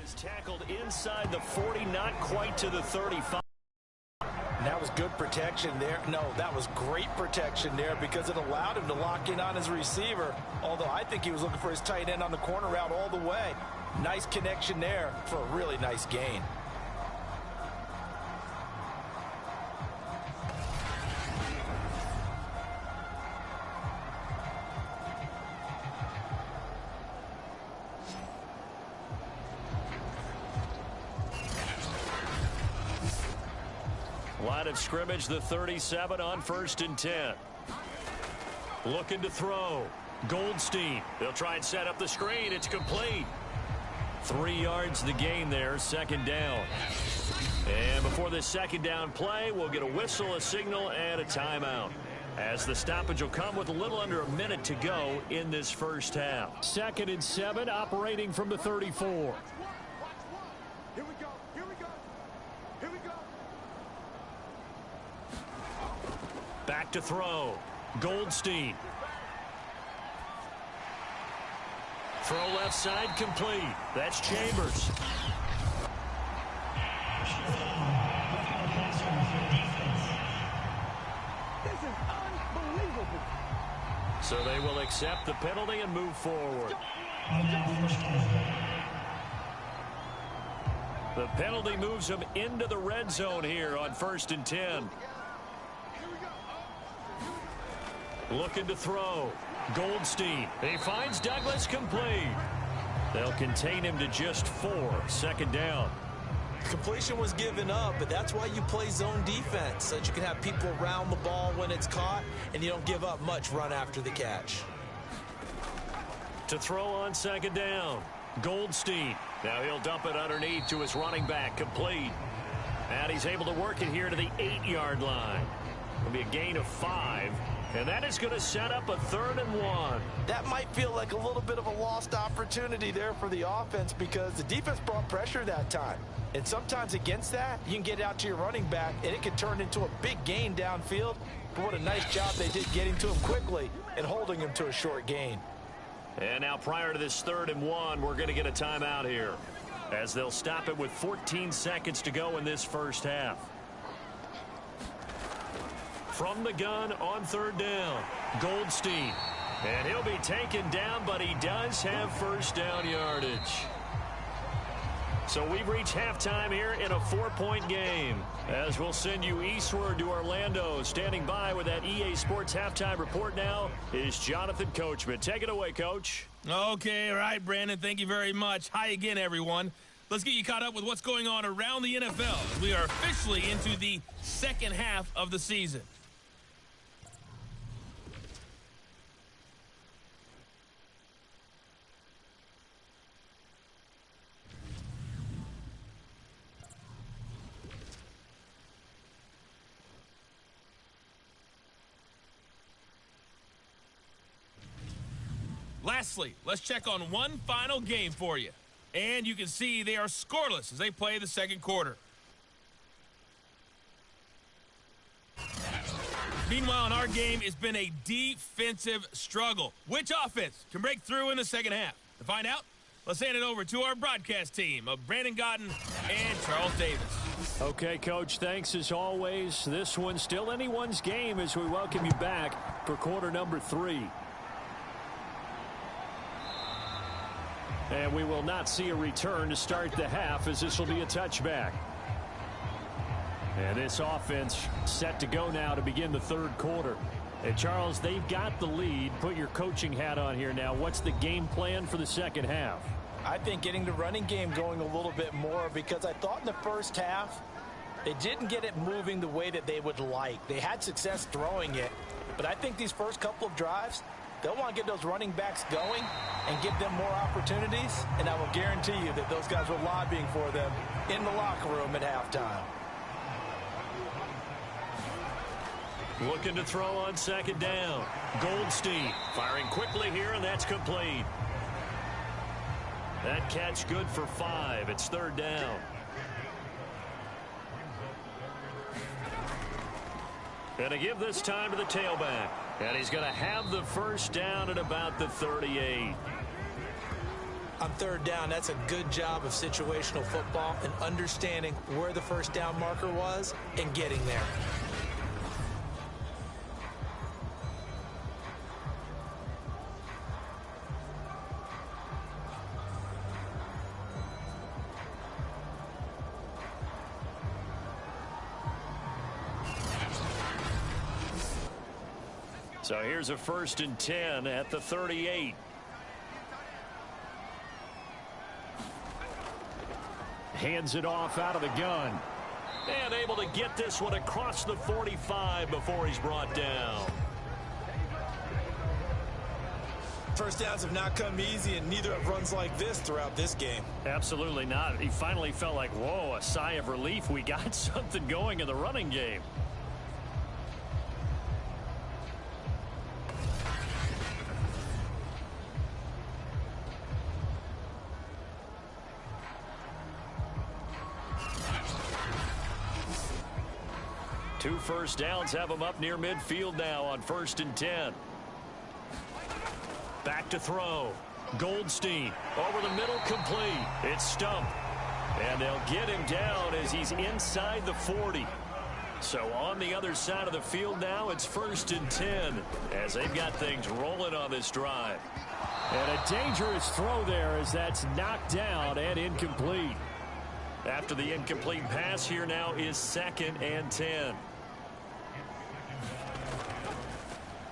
He's tackled inside the 40, not quite to the 35. That was good protection there. No, that was great protection there because it allowed him to lock in on his receiver, although I think he was looking for his tight end on the corner route all the way. Nice connection there for a really nice gain. Line of scrimmage, the 37 on 1st and 10. Looking to throw. Goldstein. They'll try and set up the screen. It's complete. 3 yards the gain there, 2nd down. And before this 2nd down play, we'll get a whistle, a signal, and a timeout, as the stoppage will come with a little under a minute to go in this first half. 2nd and 7, operating from the 34. Here we go. Here we go. Here we go. Back to throw. Goldstein. Throw left side complete. That's Chambers. This is unbelievable. So they will accept the penalty and move forward. The penalty moves them into the red zone here on 1st and 10. Looking to throw. Goldstein. He finds Douglas complete. They'll contain him to just 4. 2nd down. Completion was given up, but that's why you play zone defense, so that you can have people around the ball when it's caught, and you don't give up much run after the catch. To throw on 2nd down. Goldstein. Now he'll dump it underneath to his running back. Complete. And he's able to work it here to the 8-yard line. It'll be a gain of 5. And that is going to set up a 3rd and 1. That might feel like a little bit of a lost opportunity there for the offense because the defense brought pressure that time. And sometimes against that, you can get out to your running back, and it can turn into a big gain downfield. But what a nice job they did getting to him quickly and holding him to a short gain. And now prior to this 3rd and 1, we're going to get a timeout here, as they'll stop it with 14 seconds to go in this first half. From the gun on 3rd down, Goldstein. And he'll be taken down, but he does have 1st down yardage. So we've reached halftime here in a 4-point game, as we'll send you eastward to Orlando. Standing by with that EA Sports halftime report now is Jonathan Coachman. Take it away, Coach. Okay, all right, Brandon. Thank you very much. Hi again, everyone. Let's get you caught up with what's going on around the NFL. We are officially into the second half of the season. Lastly, let's check on one final game for you. And you can see they are scoreless as they play the second quarter. Meanwhile, in our game, it's been a defensive struggle. Which offense can break through in the second half? To find out, let's hand it over to our broadcast team of Brandon Gotten and Charles Davis. Okay, Coach, thanks as always. This one's still anyone's game as we welcome you back for quarter number 3. And we will not see a return to start the half, as this will be a touchback. And this offense set to go now to begin the 3rd quarter. And Charles, they've got the lead. Put your coaching hat on here now. What's the game plan for the second half? I think getting the running game going a little bit more, because I thought in the first half they didn't get it moving the way that they would like. They had success throwing it, but I think these first couple of drives, they'll want to get those running backs going and give them more opportunities, and I will guarantee you that those guys were lobbying for them in the locker room at halftime. Looking to throw on 2nd down. Goldstein firing quickly here, and that's complete. That catch good for 5. It's 3rd down. Going to give this time to the tailback. And he's going to have the 1st down at about the 38. On third down, that's a good job of situational football and understanding where the first down marker was and getting there. So here's a 1st and 10 at the 38. Hands it off out of the gun. And able to get this one across the 45 before he's brought down. First downs have not come easy, and neither have runs like this throughout this game. Absolutely not. He finally felt like, whoa, a sigh of relief. We got something going in the running game. Two first downs have him up near midfield now on 1st and 10. Back to throw. Goldstein over the middle, complete. It's stumped. And they'll get him down as he's inside the 40. So on the other side of the field now, it's 1st and 10 as they've got things rolling on this drive. And a dangerous throw there as that's knocked down and incomplete. After the incomplete pass, here now is 2nd and 10.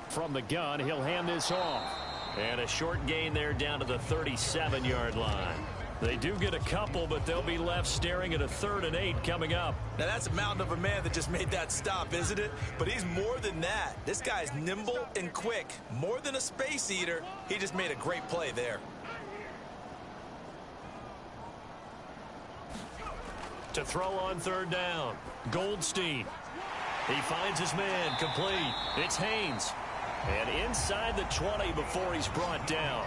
From the gun, he'll hand this off. And a short gain there down to the 37-yard line. They do get a couple, but they'll be left staring at a 3rd and 8 coming up. Now, that's a mountain of a man that just made that stop, isn't it? But he's more than that. This guy's nimble and quick. More than a space eater, he just made a great play there. To throw on 3rd down, Goldstein. He finds his man, complete. It's Haynes. And inside the 20 before he's brought down.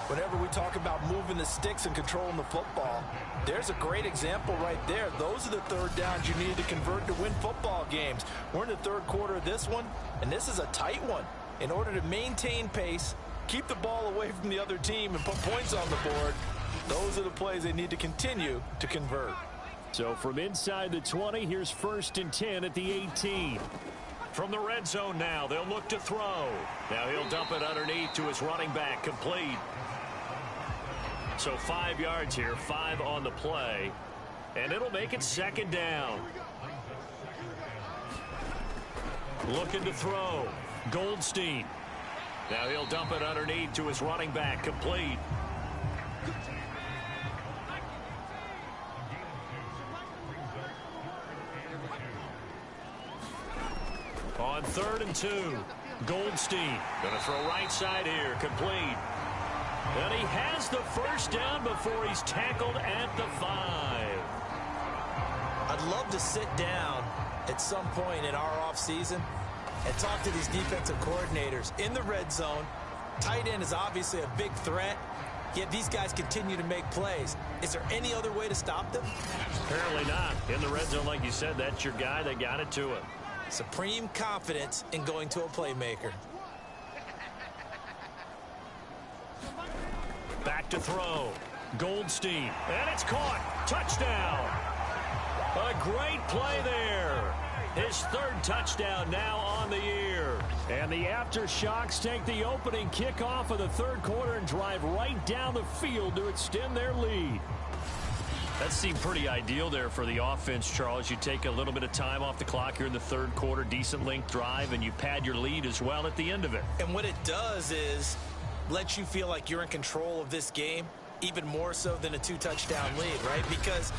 Whenever we talk about moving the sticks and controlling the football, there's a great example right there. Those are the 3rd downs you need to convert to win football games. We're in the 3rd quarter of this one, and this is a tight one. In order to maintain pace, keep the ball away from the other team, and put points on the board, those are the plays they need to continue to convert. So from inside the 20, here's 1st and 10 at the 18. From the red zone now, they'll look to throw. Now he'll dump it underneath to his running back, complete. So 5 yards here, 5 on the play. And it'll make it 2nd down. Looking to throw. Goldstein. Now he'll dump it underneath to his running back, complete. On 3rd and 2, Goldstein going to throw right side here, complete. And he has the first down before he's tackled at the 5. I'd love to sit down at some point in our offseason and talk to these defensive coordinators in the red zone. Tight end is obviously a big threat, yet these guys continue to make plays. Is there any other way to stop them? Apparently not. In the red zone, like you said, that's your guy. They got it to him. Supreme confidence in going to a playmaker. Back to throw. Goldstein. And it's caught. Touchdown. A great play there. His 3rd touchdown now on the year. And the aftershocks take the opening kickoff of the 3rd quarter and drive right down the field to extend their lead. That seemed pretty ideal there for the offense, Charles. You take a little bit of time off the clock here in the 3rd quarter, decent length drive, and you pad your lead as well at the end of it. And what it does is let you feel like you're in control of this game, even more so than a 2-touchdown lead, right? Because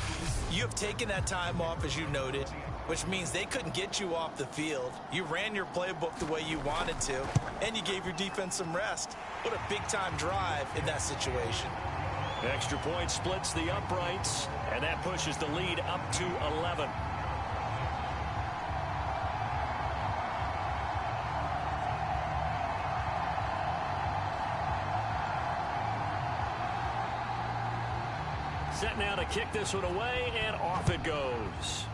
you have taken that time off, as you noted, which means they couldn't get you off the field. You ran your playbook the way you wanted to, and you gave your defense some rest. What a big-time drive in that situation. Extra point splits the uprights, and that pushes the lead up to 11. Set now to kick this one away, and off it goes.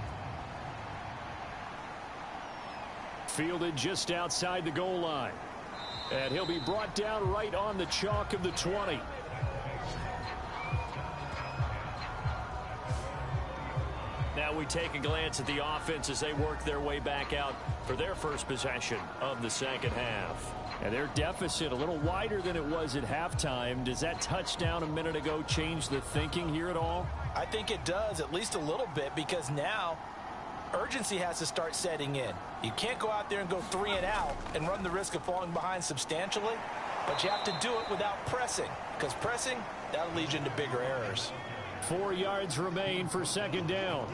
Fielded just outside the goal line. And he'll be brought down right on the chalk of the 20. Now we take a glance at the offense as they work their way back out for their first possession of the second half. And their deficit a little wider than it was at halftime. Does that touchdown a minute ago change the thinking here at all? I think it does, at least a little bit, because now urgency has to start setting in. You can't go out there and go 3 and out and run the risk of falling behind substantially, but you have to do it without pressing, because pressing, that'll lead you into bigger errors. 4 yards remain for second down.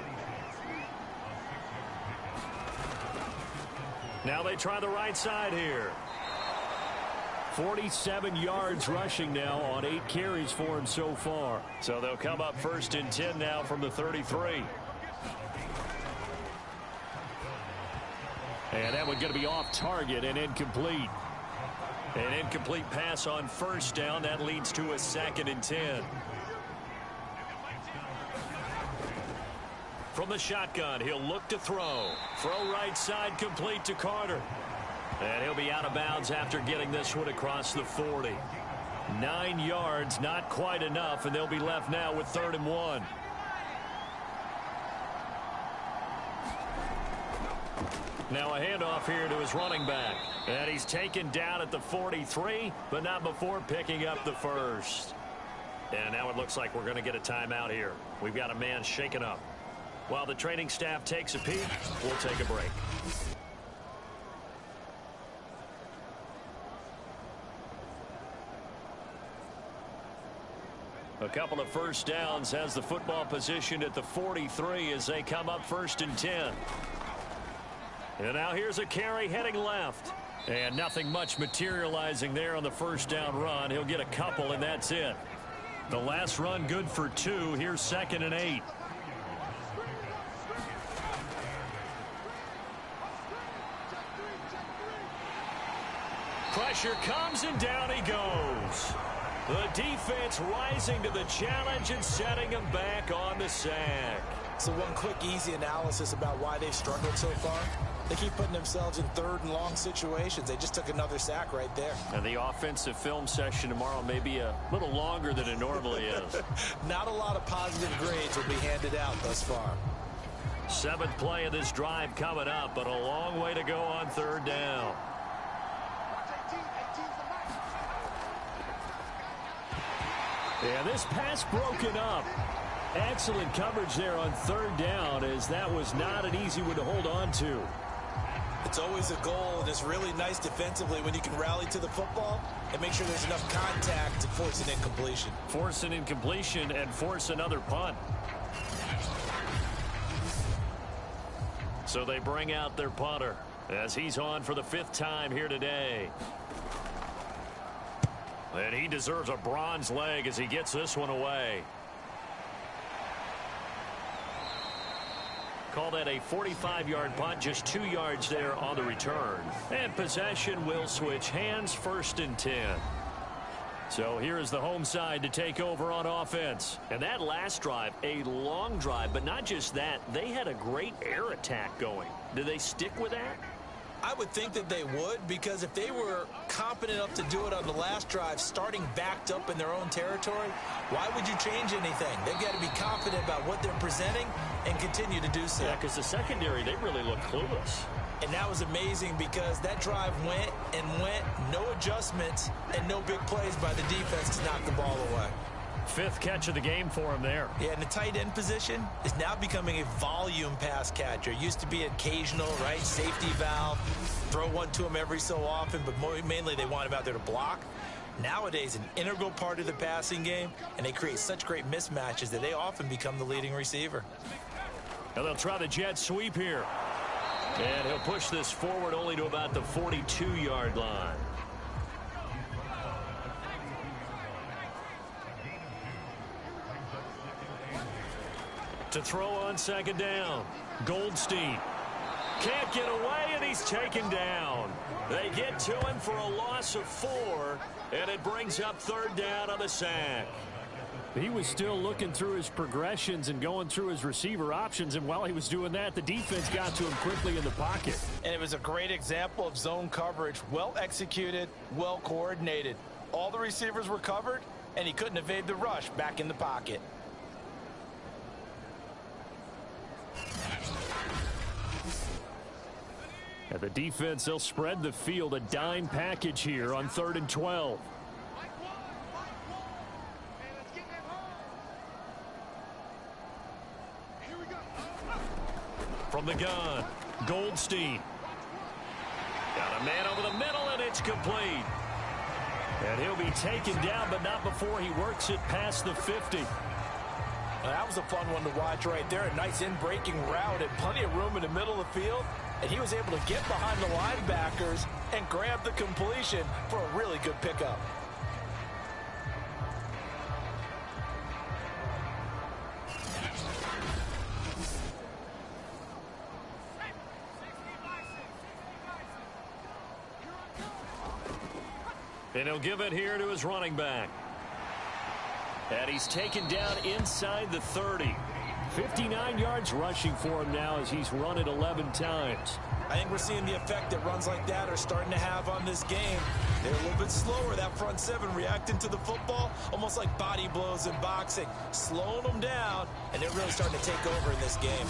Now they try the right side here. 47 yards rushing now on 8 carries for him so far. So they'll come up first and 10 now from the 33. And that one's going to be off target and incomplete. An incomplete pass on first down. That leads to a 2nd and 10. From the shotgun, he'll look to throw. Throw right side complete to Carter. And he'll be out of bounds after getting this one across the 40. 9 yards, not quite enough, and they'll be left now with 3rd and 1. Now a handoff here to his running back. And he's taken down at the 43, but not before picking up the first. And now it looks like we're going to get a timeout here. We've got a man shaken up. While the training staff takes a peek, we'll take a break. A couple of first downs has the football positioned at the 43 as they come up 1st and 10. And now here's a carry heading left. And nothing much materializing there on the first down run. He'll get a couple, and that's it. The last run good for 2. Here's 2nd and 8. Pressure comes, and down he goes. The defense rising to the challenge and setting him back on the sack. So one quick, easy analysis about why they've struggled so far. They keep putting themselves in 3rd and long situations. They just took another sack right there. And the offensive film session tomorrow may be a little longer than it normally is. Not a lot of positive grades will be handed out thus far. 7th play of this drive coming up, but a long way to go on 3rd down. And this pass broken up. Excellent coverage there on 3rd down, as that was not an easy one to hold on to. It's always a goal, and it's really nice defensively when you can rally to the football and make sure there's enough contact to force an incompletion. Force an incompletion and force another punt. So they bring out their punter as he's on for the 5th time here today. And he deserves a bronze leg as he gets this one away. Call that a 45-yard punt, just 2 yards there on the return. And possession will switch hands, 1st and 10. So here is the home side to take over on offense. And that last drive, a long drive, but not just that. They had a great air attack going. Do they stick with that? I would think that they would, because if they were competent enough to do it on the last drive, starting backed up in their own territory, why would you change anything? They've got to be confident about what they're presenting and continue to do so. Yeah, because the secondary, they really look clueless. And that was amazing because that drive went and went, no adjustments and no big plays by the defense to knock the ball away. 5th catch of the game for him there. Yeah, and the tight end position is now becoming a volume pass catcher. Used to be occasional, right? Safety valve. Throw one to him every so often, but mainly they want him out there to block. Nowadays, an integral part of the passing game, and they create such great mismatches that they often become the leading receiver. Now they'll try the jet sweep here. And he'll push this forward only to about the 42-yard line. To throw on 2nd down. Goldstein can't get away, and he's taken down. They get to him for a loss of 4, and it brings up 3rd down on the sack. He was still looking through his progressions and going through his receiver options, and while he was doing that, the defense got to him quickly in the pocket. And it was a great example of zone coverage. Well executed, well coordinated. All the receivers were covered, and he couldn't evade the rush back in the pocket. And the defense, they'll spread the field, a dime package here on 3rd and 12. From the gun, Goldstein. Got a man over the middle, and it's complete. And he'll be taken down, but not before he works it past the 50. Well, that was a fun one to watch right there. A nice in-breaking route and plenty of room in the middle of the field. And he was able to get behind the linebackers and grab the completion for a really good pickup. And he'll give it here to his running back. And he's taken down inside the 30. 59 yards rushing for him now as he's run it 11 times. I think we're seeing the effect that runs like that are starting to have on this game. They're a little bit slower, that front seven, reacting to the football, almost like body blows in boxing, slowing them down, and they're really starting to take over in this game.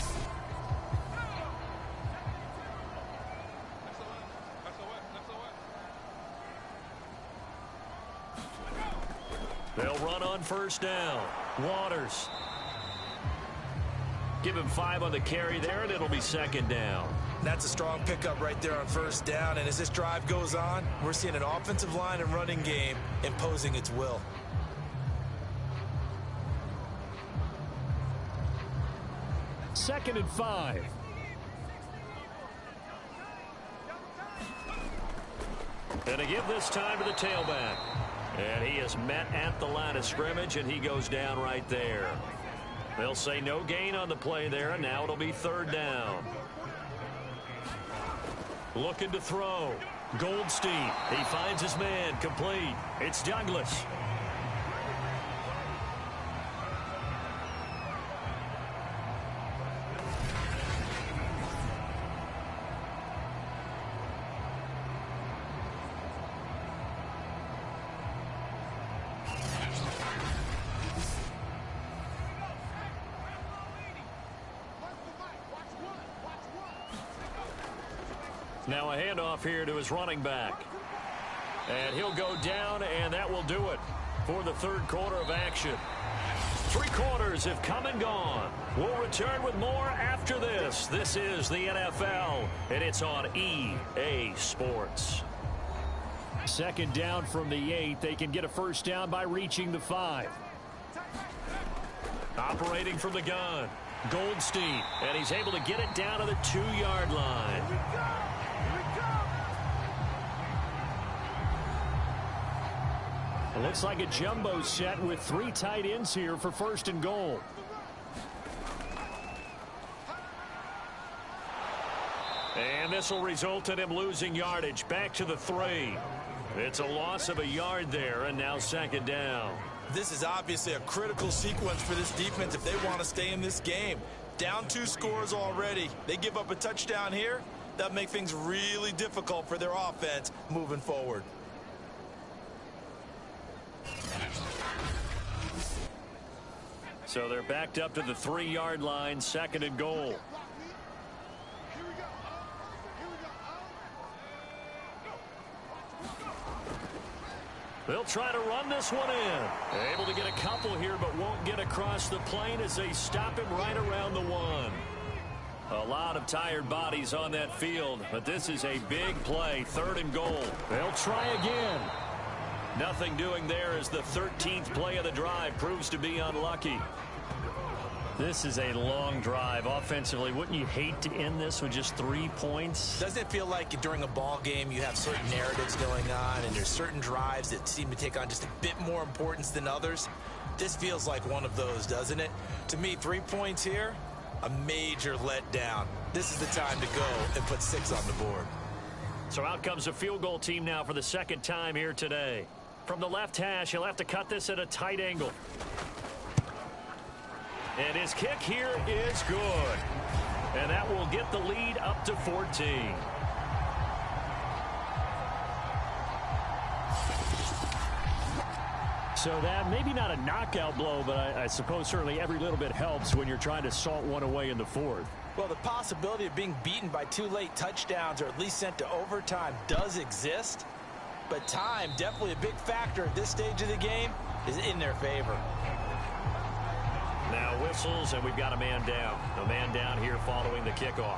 They'll run on first down. Waters. Give him 5 on the carry there, and it'll be 2nd down. That's a strong pickup right there on first down, and as this drive goes on, we're seeing an offensive line and running game imposing its will. Second and 5. And a give this time to the tailback. And he is met at the line of scrimmage, and he goes down right there. They'll say no gain on the play there, and now it'll be 3rd down. Looking to throw. Goldstein. He finds his man. Complete. It's Douglas. Now a handoff here to his running back. And he'll go down, and that will do it for the 3rd quarter of action. 3 quarters have come and gone. We'll return with more after this. This is the NFL, and it's on EA Sports. 2nd down from the 8. They can get a first down by reaching the 5. Operating from the gun. Goldstein, and he's able to get it down to the 2-yard line. It looks like a jumbo set with 3 tight ends here for 1st and goal. And this will result in him losing yardage back to the 3. It's a loss of a yard there, and now 2nd down. This is obviously a critical sequence for this defense if they want to stay in this game. Down 2 scores already. They give up a touchdown here. That make things really difficult for their offense moving forward. So they're backed up to the 3-yard line, 2nd and goal. They'll try to run this one in. Able to get a couple here, but won't get across the plane as they stop him right around the 1. A lot of tired bodies on that field, but this is a big play, 3rd and goal. They'll try again. Nothing doing there as the 13th play of the drive proves to be unlucky. This is a long drive offensively. Wouldn't you hate to end this with just 3 points? Doesn't it feel like during a ball game you have certain narratives going on and there's certain drives that seem to take on just a bit more importance than others? This feels like one of those, doesn't it? To me, 3 points here, a major letdown. This is the time to go and put 6 on the board. So out comes a field goal team now for the 2nd time here today. From the left hash, he'll have to cut this at a tight angle. And his kick here is good. And that will get the lead up to 14. So that maybe not a knockout blow, but I suppose certainly every little bit helps when you're trying to salt one away in the fourth. Well, the possibility of being beaten by 2 late touchdowns or at least sent to overtime does exist. But time, definitely a big factor at this stage of the game, is in their favor. Now whistles, and we've got a man down. A man down here following the kickoff.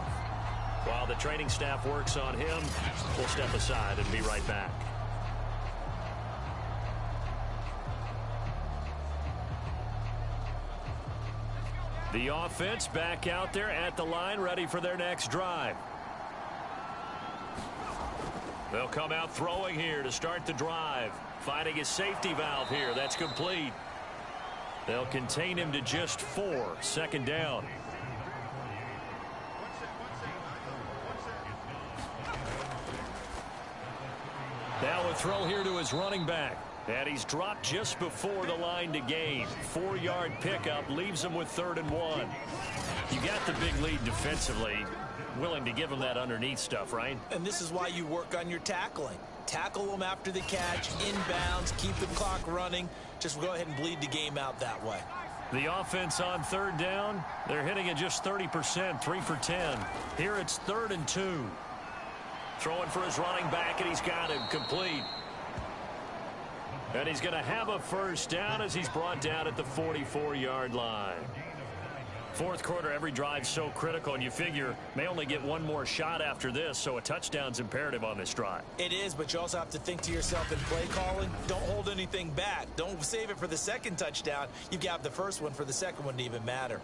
While the training staff works on him, we'll step aside and be right back. The offense back out there at the line, ready for their next drive. They'll come out throwing here to start the drive. Finding his safety valve here. That's complete. They'll contain him to just 4. Second down. Now a throw here to his running back. And he's dropped just before the line to gain. 4-yard pickup leaves him with 3rd and 1. You got the big lead defensively. Willing to give him that underneath stuff, right? And this is why you work on your tackling. Tackle them after the catch, inbounds, keep the clock running. Just go ahead and bleed the game out that way. The offense on 3rd down, they're hitting at just 30%, 3 for 10. Here it's 3rd and 2. Throwing for his running back, and he's got him complete. And he's going to have a first down as he's brought down at the 44-yard line. Fourth quarter, every drive's so critical, and you figure may only get one more shot after this, so a touchdown's imperative on this drive. It is, but you also have to think to yourself in play calling, don't hold anything back. Don't save it for the second touchdown. You got the first one for the second one to even matter.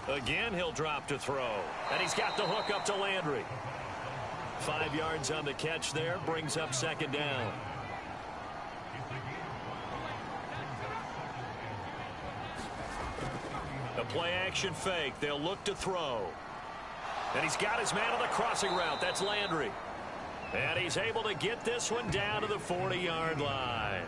Again, he'll drop to throw. And he's got the hook up to Landry. 5 yards on the catch there. Brings up second down. A play-action fake. They'll look to throw. And he's got his man on the crossing route. That's Landry. And he's able to get this one down to the 40-yard line.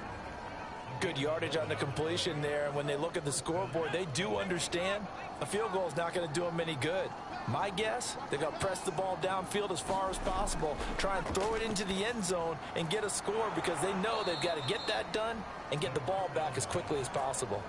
Good yardage on the completion there. And when they look at the scoreboard, they do understand a field goal is not going to do them any good. My guess, they're going to press the ball downfield as far as possible, try and throw it into the end zone and get a score because they know they've got to get that done and get the ball back as quickly as possible.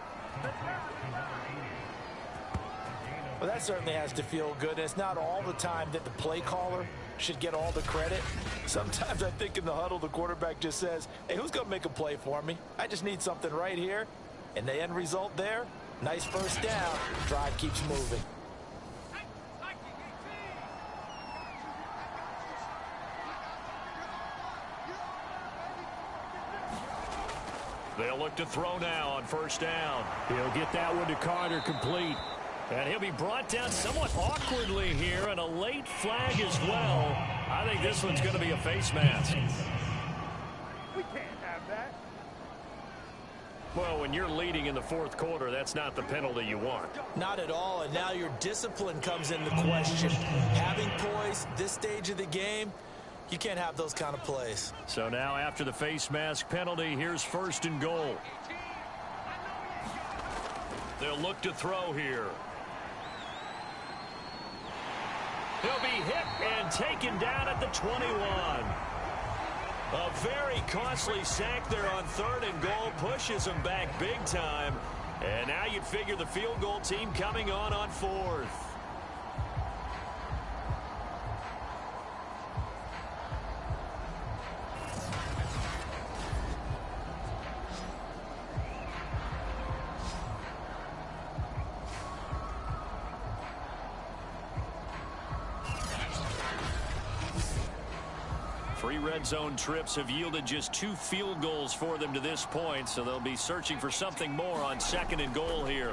Well, that certainly has to feel good. And it's not all the time that the play caller should get all the credit. Sometimes I think in the huddle, the quarterback just says, hey, who's going to make a play for me? I just need something right here. And the end result there, nice first down. Drive keeps moving. They'll look to throw now on first down. He'll get that one to Carter complete. And he'll be brought down somewhat awkwardly here, and a late flag as well. I think this one's going to be a face mask. We can't have that. Well, when you're leading in the fourth quarter, that's not the penalty you want. Not at all, and now your discipline comes into question. Having poise this stage of the game, you can't have those kind of plays. So now after the face mask penalty, here's first and goal. They'll look to throw here. He'll be hit and taken down at the 21. A very costly sack there on 3rd and goal pushes him back big time. And now you'd figure the field goal team coming on 4th. Three red zone trips have yielded just 2 field goals for them to this point, so they'll be searching for something more on 2nd and goal here.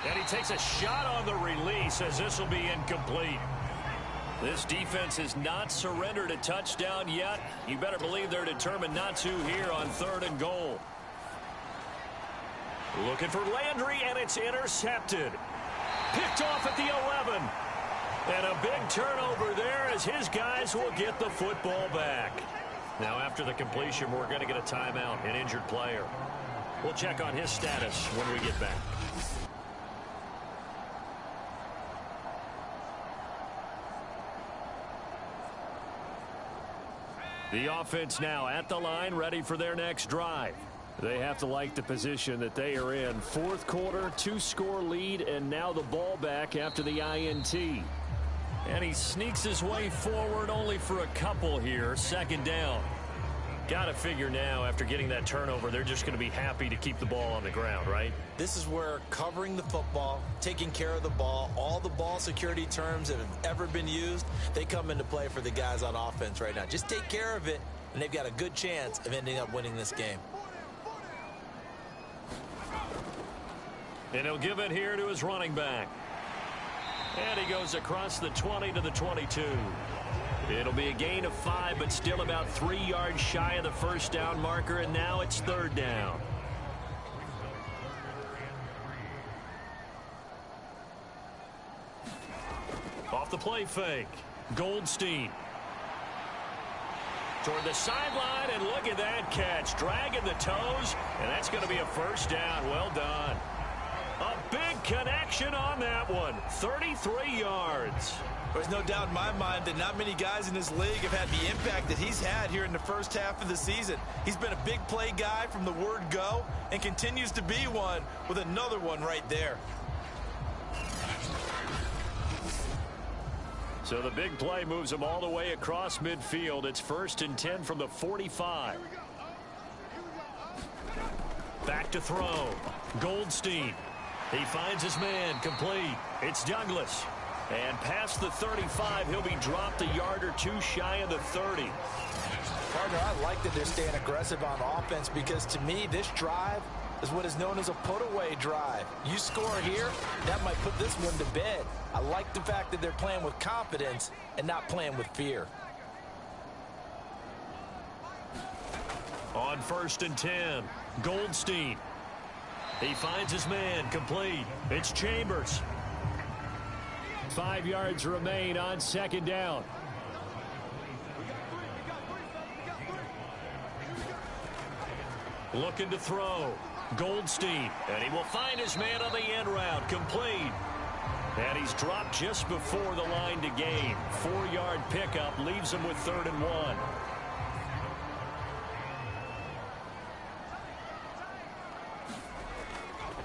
And he takes a shot on the release as this will be incomplete. This defense has not surrendered a touchdown yet. You better believe they're determined not to here on 3rd and goal. Looking for Landry, and it's intercepted. Picked off at the 11. And a big turnover there as his guys will get the football back. Now after the completion, we're going to get a timeout, an injured player. We'll check on his status when we get back. The offense now at the line, ready for their next drive. They have to like the position that they are in. 4th quarter, 2-score lead, and now the ball back after the INT. And he sneaks his way forward only for a couple here. 2nd down. Got to figure now, after getting that turnover, they're just going to be happy to keep the ball on the ground, right? This is where covering the football, taking care of the ball, all the ball security terms that have ever been used, they come into play for the guys on offense right now. Just take care of it, and they've got a good chance of ending up winning this game. And he'll give it here to his running back. And he goes across the 20 to the 22. It'll be a gain of 5, but still about 3 yards shy of the 1st down marker, and now it's 3rd down. Off the play fake. Goldstein. Toward the sideline, and look at that catch. Dragging the toes, and that's going to be a 1st down. Well done. A big connection on that one. 33 yards. There's no doubt in my mind that not many guys in this league have had the impact that he's had here in the 1st half of the season. He's been a big play guy from the word go and continues to be one with another one right there. So the big play moves him all the way across midfield. It's 1st and 10 from the 45. Back to throw. Goldstein. He finds his man, complete. It's Douglas. And past the 35, he'll be dropped a yard or 2 shy of the 30. Partner, I like that they're staying aggressive on offense because to me, this drive is what is known as a put-away drive. You score here, that might put this one to bed. I like the fact that they're playing with confidence and not playing with fear. On 1st and 10, Goldstein. He finds his man, complete. It's Chambers. 5 yards remain on 2nd down. Looking to throw. Goldstein. And he will find his man on the end route, complete. And he's dropped just before the line to gain. 4-yard pickup leaves him with 3rd and 1.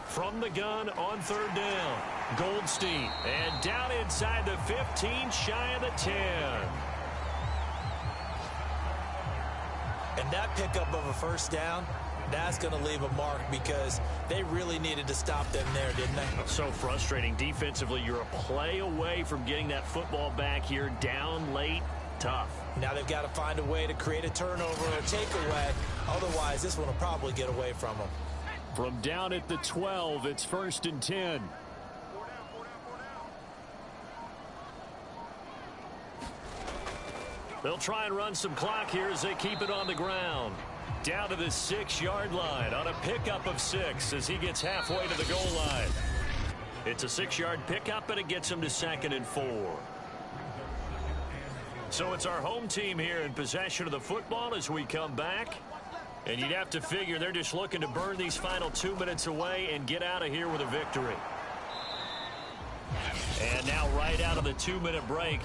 From the gun on 3rd down. Goldstein. And down inside the 15, shy of the 10. And that pickup of a 1st down, that's going to leave a mark because they really needed to stop them there, didn't they? So frustrating. Defensively, you're a play away from getting that football back here. Down late, tough. Now they've got to find a way to create a turnover or a takeaway. Otherwise, this one will probably get away from them. From down at the 12, it's 1st and 10. They'll try and run some clock here as they keep it on the ground. Down to the 6-yard line on a pickup of 6 as he gets halfway to the goal line. It's a 6-yard pickup, and it gets him to 2nd and 4. So it's our home team here in possession of the football as we come back. And you'd have to figure they're just looking to burn these final 2 minutes away and get out of here with a victory. And now right out of the 2-minute break,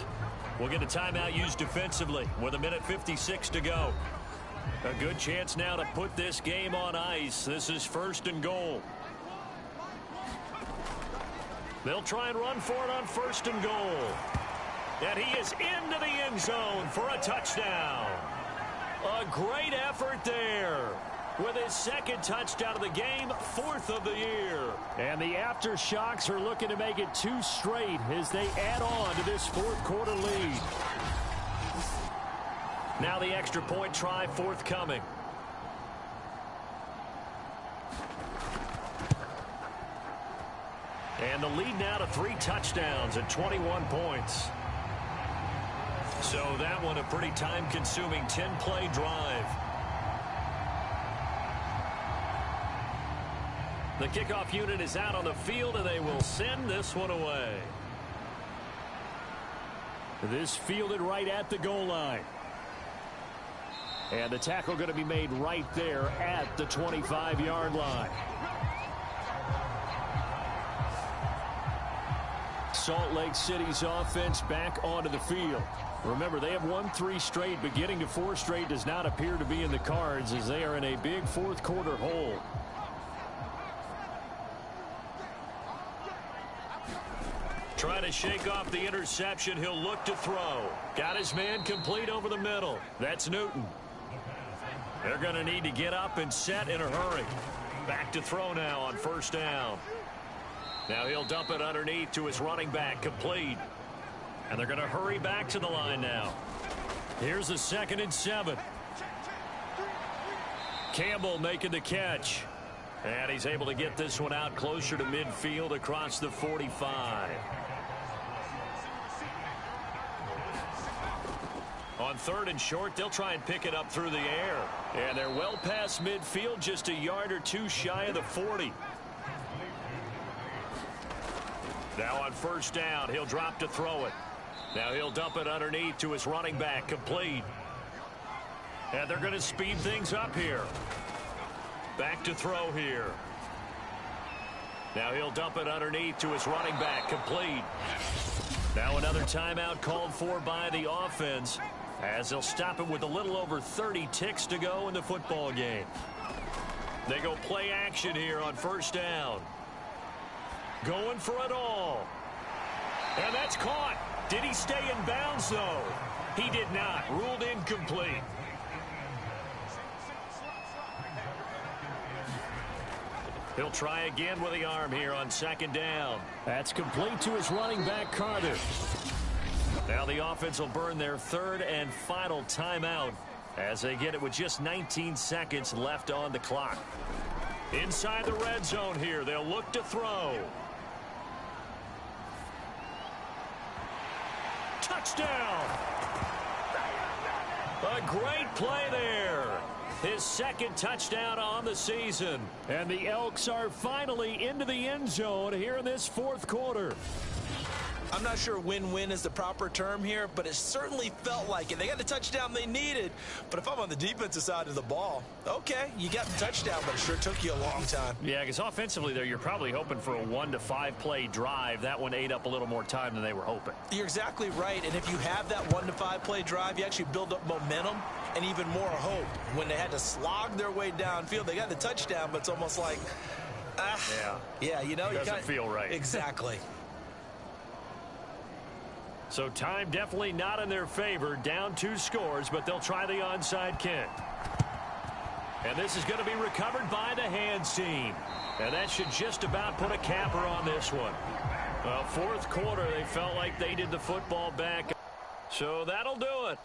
we'll get a timeout used defensively with 1:56 to go. A good chance now to put this game on ice. This is 1st and goal. They'll try and run for it on 1st and goal. And he is into the end zone for a touchdown. A great effort there with his 2nd touchdown of the game, 4th of the year. And the Aftershocks are looking to make it 2 straight as they add on to this 4th quarter lead. Now the extra point try forthcoming. And the lead now to 3 touchdowns and 21 points. So that one a pretty time-consuming 10-play drive. The kickoff unit is out on the field, and they will send this one away. This fielded right at the goal line. And the tackle going to be made right there at the 25-yard line. Salt Lake City's offense back onto the field. Remember, they have won 3 straight, but getting to 4 straight does not appear to be in the cards as they are in a big fourth-quarter hole. Trying to shake off the interception. He'll look to throw. Got his man complete over the middle. That's Newton. They're going to need to get up and set in a hurry. Back to throw now on first down. Now he'll dump it underneath to his running back, complete. And they're going to hurry back to the line now. Here's a 2nd and 7. Campbell making the catch. And he's able to get this one out closer to midfield across the 45. On 3rd and short, they'll try and pick it up through the air. And they're well past midfield, just a yard or 2 shy of the 40. Now on first down, he'll drop to throw it. Now he'll dump it underneath to his running back, complete. And they're going to speed things up here. Back to throw here. Now he'll dump it underneath to his running back, complete. Now another timeout called for by the offense as they'll stop it with a little over 30 ticks to go in the football game. They go play action here on first down. Going for it all. And that's caught. Did he stay in bounds, though? He did not. Ruled incomplete. He'll try again with the arm here on 2nd down. That's complete to his running back, Carter. Now the offense will burn their 3rd and final timeout as they get it with just 19 seconds left on the clock. Inside the red zone here, they'll look to throw. Touchdown! A great play there. His 2nd touchdown on the season. And the Elks are finally into the end zone here in this 4th quarter. I'm not sure win-win is the proper term here, but it certainly felt like it. They got the touchdown they needed, but if I'm on the defensive side of the ball, okay, you got the touchdown, but it sure took you a long time. Yeah, because offensively there, you're probably hoping for a 1 to 5 play drive. That one ate up a little more time than they were hoping. You're exactly right, and if you have that 1 to 5 play drive, you actually build up momentum and even more hope. When they had to slog their way downfield, they got the touchdown, but it's almost like, yeah, you know, it doesn't feel right. Exactly. So time definitely not in their favor. Down 2 scores, but they'll try the onside kick. And this is going to be recovered by the hands team. And that should just about put a capper on this one. Well, 4th quarter, they felt like they did the football back. So that'll do it.